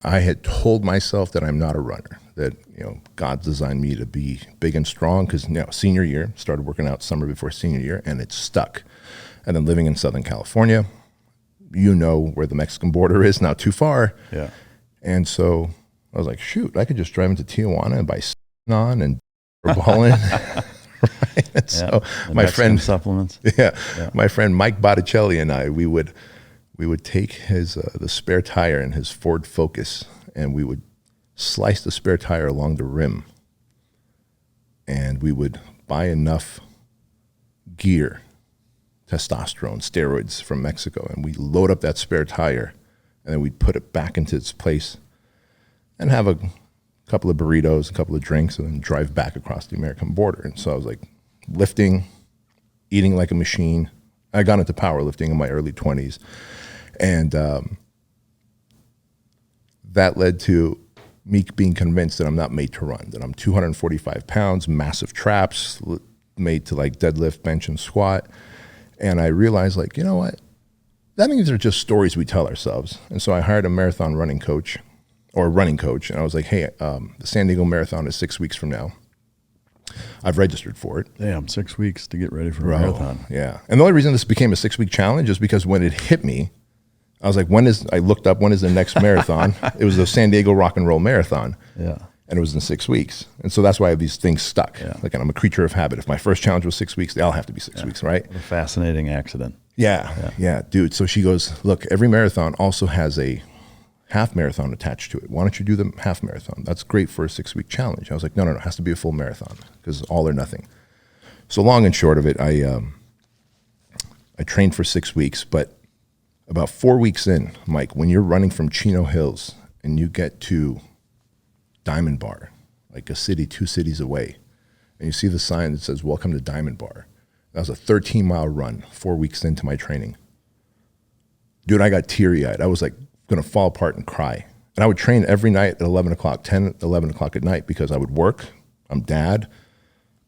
I had told myself that I'm not a runner, that, God designed me to be big and strong because, senior year, started working out summer before senior year, and it stuck. And then living in Southern California, where the Mexican border is, not too far. Yeah. And so I was like, shoot, I could just drive into Tijuana and buy on and balling. Right? And so my friend supplements. Yeah. My friend Mike Botticelli and I, we would take his the spare tire in his Ford Focus, and we would slice the spare tire along the rim, and we would buy enough gear, testosterone, steroids from Mexico, and we load up that spare tire, and then we'd put it back into its place and have a couple of burritos, a couple of drinks, and then drive back across the American border. And so I was like lifting, eating like a machine. I got into powerlifting in my early 20s. And that led to me being convinced that I'm not made to run, that I'm 245 pounds, massive traps, made to like deadlift, bench, and squat. And I realized, like, you know what? That means they're just stories we tell ourselves. And so I hired a marathon running coach, and I was like, hey, the San Diego Marathon is 6 weeks from now. I've registered for it. Damn, 6 weeks to get ready for a marathon. Yeah. And the only reason this became a 6-week challenge is because when it hit me, I was like, I looked up, when is the next marathon? It was the San Diego Rock and Roll Marathon. Yeah. And it was in 6 weeks. And so that's why these things stuck. Yeah. Like, and I'm a creature of habit. If my first challenge was 6 weeks, they all have to be 6 weeks, right? What a fascinating accident. Yeah, dude. So she goes, look, every marathon also has a half marathon attached to it. Why don't you do the half marathon? That's great for a 6-week challenge. I was like, no, it has to be a full marathon because all or nothing. So long and short of it, I trained for 6 weeks, but about 4 weeks in, Mike, when you're running from Chino Hills and you get to Diamond Bar, like a city, 2 cities away, and you see the sign that says, welcome to Diamond Bar. That was a 13-mile run 4 weeks into my training. Dude, I got teary-eyed. I was like going to fall apart and cry. And I would train every night at 11 o'clock, 10, 11 o'clock at night, because I would work. I'm dad,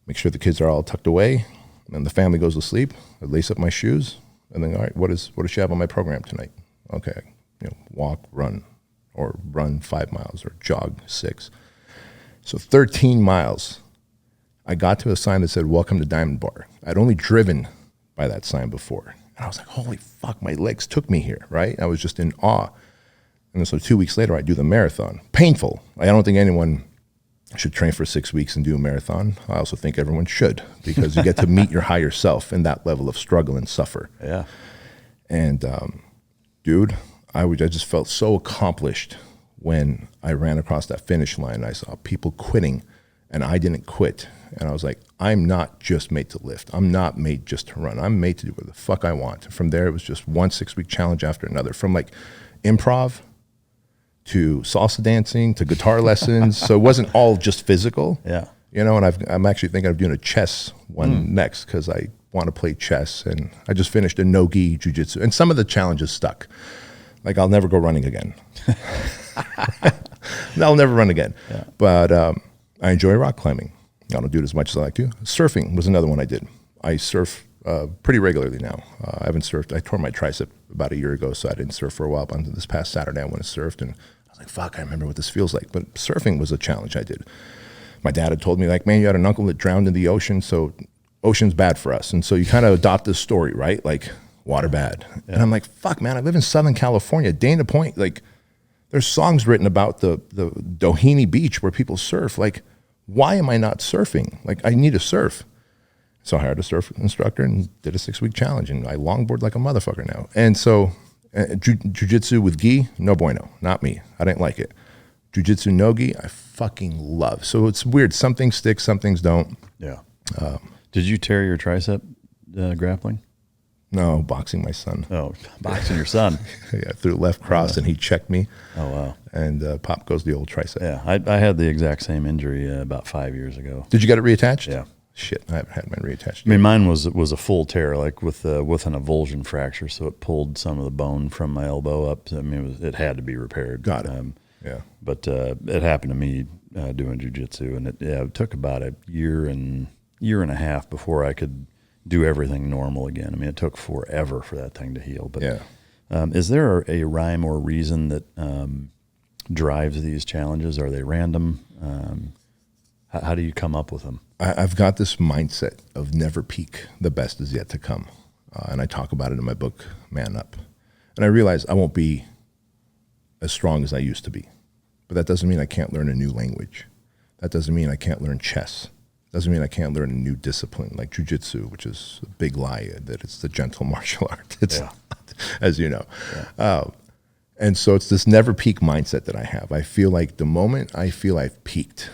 make sure the kids are all tucked away, and then the family goes to sleep. I'd lace up my shoes, and then, all right, what does she have on my program tonight? Okay, walk, run, or run 5 miles, or jog 6. So 13 miles. I got to a sign that said, welcome to Diamond Bar. I'd only driven by that sign before. And I was like, holy fuck, my legs took me here, right? I was just in awe. And then so 2 weeks later, I do the marathon. Painful. I don't think anyone should train for 6 weeks and do a marathon. I also think everyone should, because you get to meet your higher self in that level of struggle and suffer. Yeah. And dude, I just felt so accomplished when I ran across that finish line. I saw people quitting, and I didn't quit. And I was like, I'm not just made to lift. I'm not made just to run. I'm made to do what the fuck I want. And from there, it was just one 6-week challenge after another, from like improv to salsa dancing to guitar lessons. So it wasn't all just physical. Yeah. And I'm actually thinking of doing a chess one next, because I want to play chess. And I just finished a no-gi jiu-jitsu. And some of the challenges stuck. Like, I'll never go running again. I'll never run again. Yeah. But I enjoy rock climbing. I don't do it as much as I like to. Surfing was another one I did. I surf pretty regularly now. I haven't surfed. I tore my tricep about a year ago, so I didn't surf for a while. But until this past Saturday, I went and surfed, and I was like, fuck, I remember what this feels like. But surfing was a challenge I did. My dad had told me, like, man, you had an uncle that drowned in the ocean, so ocean's bad for us. And so you kind of adopt this story, right? Like, water bad. Yeah. And I'm like, fuck, man, I live in Southern California. Dana Point, like, there's songs written about the Doheny Beach where people surf. Like, why am I not surfing? Like, I need to surf. So I hired a surf instructor and did a 6-week challenge, and I longboard like a motherfucker now. And so jiu-jitsu with gi, no bueno, not me. I didn't like it. Jiu-jitsu no gi, I fucking love. So it's weird. Some things stick, some things don't. Yeah. Did you tear your tricep grappling? No, boxing my son. Oh, boxing your son. Yeah, threw left cross, and he checked me. Oh, wow. And pop goes the old tricep. Yeah, I had the exact same injury about 5 years ago. Did you get it reattached? Yeah. Shit, I haven't had mine reattached yet. I mean, mine was a full tear, like with an avulsion fracture, so it pulled some of the bone from my elbow up. I mean, it had to be repaired. Got it. Yeah. But it happened to me doing jiu-jitsu, and it took about a year and a half before I could do everything normal again. I mean, it took forever for that thing to heal. But yeah. Is there a rhyme or reason that drives these challenges? Are they random? How do you come up with them? I've got this mindset of never peak. The best is yet to come. And I talk about it in my book, Man Up. And I realize I won't be as strong as I used to be. But that doesn't mean I can't learn a new language. That doesn't mean I can't learn chess. Doesn't mean I can't learn a new discipline like jujitsu, which is a big lie that it's the gentle martial art. It's not, as you know. Yeah. And so it's this never peak mindset that I have. I feel like the moment I feel I've peaked,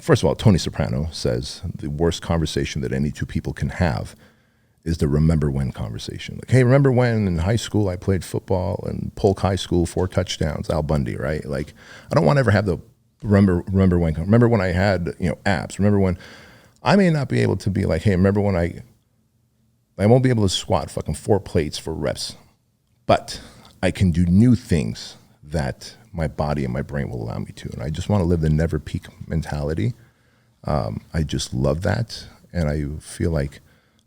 first of all, Tony Soprano says the worst conversation that any two people can have is the remember when conversation. Like, hey, remember when in high school I played football and Polk High School, 4 touchdowns, Al Bundy, right? Like, I don't want to ever have the remember when I had, abs. Remember when I may not be able to be like, hey, remember when I won't be able to squat fucking 4 plates for reps, but I can do new things that my body and my brain will allow me to. And I just want to live the never peak mentality. I just love that. And I feel like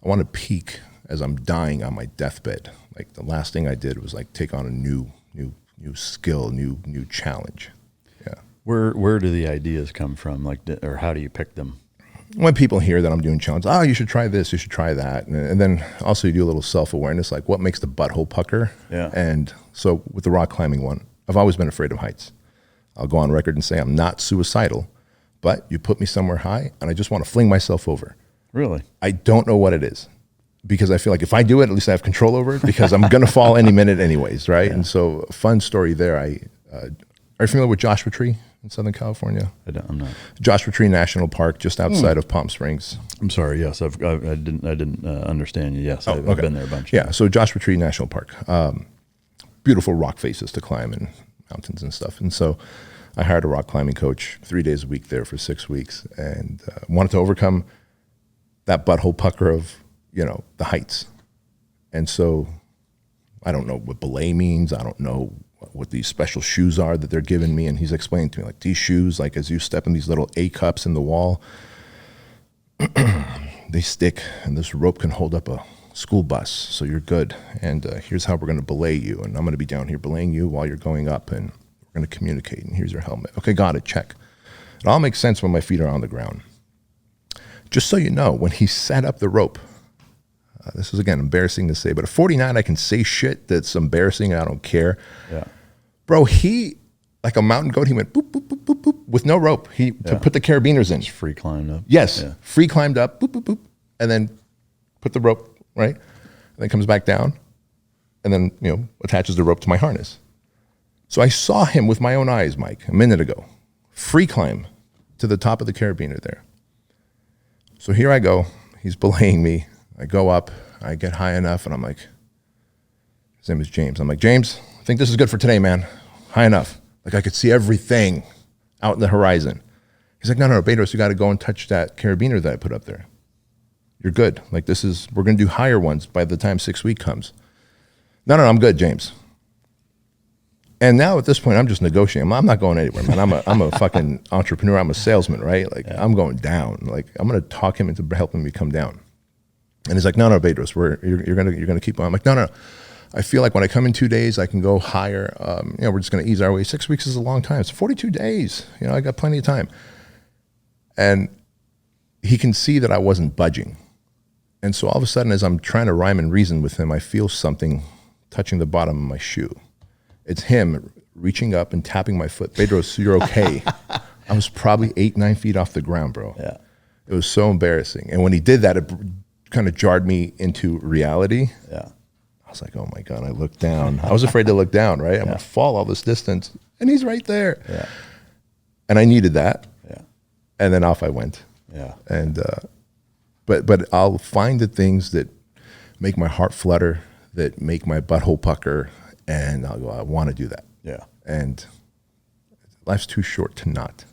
I want to peak as I'm dying on my deathbed. Like the last thing I did was like take on a new skill, new challenge. Yeah. Where do the ideas come from? Like, or how do you pick them? When people hear that I'm doing challenges, you should try this, you should try that. And then also you do a little self-awareness, like what makes the butthole pucker? Yeah. And so with the rock climbing one, I've always been afraid of heights. I'll go on record and say I'm not suicidal, but you put me somewhere high and I just want to fling myself over. Really? I don't know what it is because I feel like if I do it, at least I have control over it because I'm going to fall any minute anyways, right? Yeah. And so a fun story there. Are you familiar with Joshua Tree in Southern California? I'm not. Joshua Tree National Park, just outside of Palm Springs. I'm sorry. Yes, I didn't understand you. Yes, I've been there a bunch. Yeah. So Joshua Tree National Park, beautiful rock faces to climb and mountains and stuff. And so I hired a rock climbing coach 3 days a week there for 6 weeks and wanted to overcome that butthole pucker of, the heights. And so I don't know what belay means. I don't know what these special shoes are that they're giving me. And he's explaining to me, like, these shoes, like as you step in these little A cups in the wall, they stick and this rope can hold up a school bus. So you're good. And here's how we're going to belay you. And I'm going to be down here belaying you while you're going up and we're going to communicate. And here's your helmet. Okay, got it. Check. It all makes sense when my feet are on the ground. Just so you know, when he set up the rope, this is, again, embarrassing to say, but at 49, I can say shit that's embarrassing and I don't care. Yeah. Bro, he, like a mountain goat, he went boop, boop, boop, boop, boop, with no rope. He put the carabiners in. Just free climbed up. Yes, free climbed up, boop, boop, boop, and then put the rope, right? And then comes back down and then, attaches the rope to my harness. So I saw him with my own eyes, Mike, a minute ago, free climb to the top of the carabiner there. So here I go. He's belaying me. I go up. I get high enough, and I'm like, his name is James. I'm like, James, I think this is good for today, man. High enough. Like I could see everything out in the horizon. He's like, no, Bedros, you got to go and touch that carabiner that I put up there. You're good. Like we're going to do higher ones by the time 6 week comes. No, I'm good, James. And now at this point, I'm just negotiating. I'm not going anywhere, man. I'm a fucking entrepreneur. I'm a salesman, right? Like I'm going down. Like I'm going to talk him into helping me come down. And he's like, no, Bedros, you're gonna keep on. I'm like, no. I feel like when I come in 2 days, I can go higher. We're just going to ease our way. 6 weeks is a long time. It's 42 days. I got plenty of time. And he can see that I wasn't budging. And so all of a sudden, as I'm trying to rhyme and reason with him, I feel something touching the bottom of my shoe. It's him reaching up and tapping my foot. Bedros, you're okay. I was probably 8-9 feet off the ground, bro. Yeah. It was so embarrassing. And when he did that, it kind of jarred me into reality. Yeah. I was like, oh my God, I looked down. I was afraid to look down, right? I'm going to fall all this distance. And he's right there. Yeah. And I needed that. Yeah. And then off I went. Yeah. And, but I'll find the things that make my heart flutter, that make my butthole pucker. And I'll go, I want to do that. Yeah. And life's too short to not.